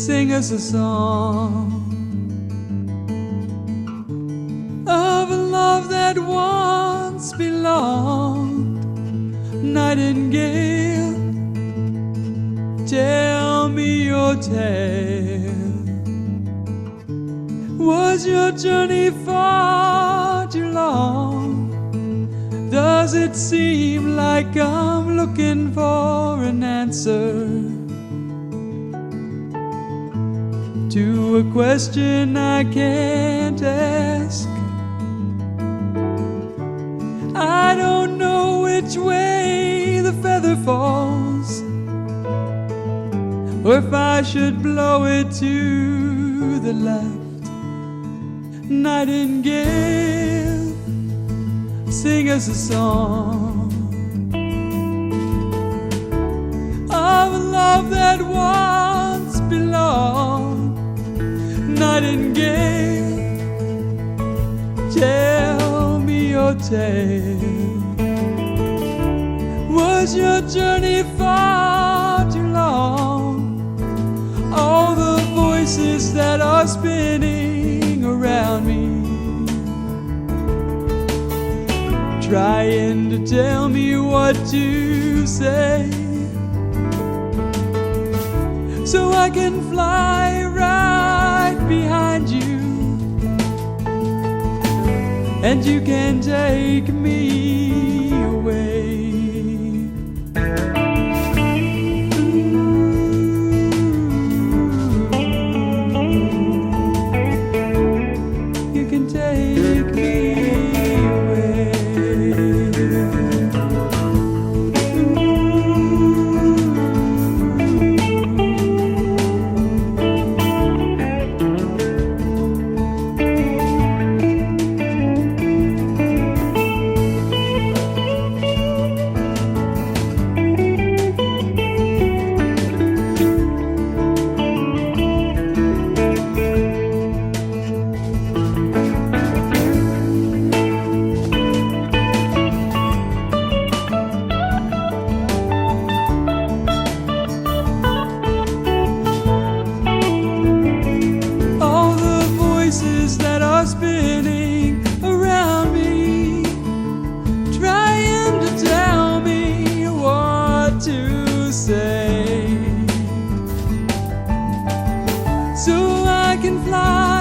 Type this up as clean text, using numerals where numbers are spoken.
sing us a song of a love that once belonged. Nightingale, tell me your tale. Was your journey far too long? Does it seem like I'm looking for an answer to a question I can't ask? I don't know which way the feather falls, or if I should blow it to the left. Nightingale, sing us a song of a love that once belonged. Nightingale, tell me your tale. Was your journey far too long? All the voices that are spinning around me, trying to tell me what to say, so I can fly right behind you, and you can take me away. You can take me away. That are spinning around me, trying to tell me what to say, so I can fly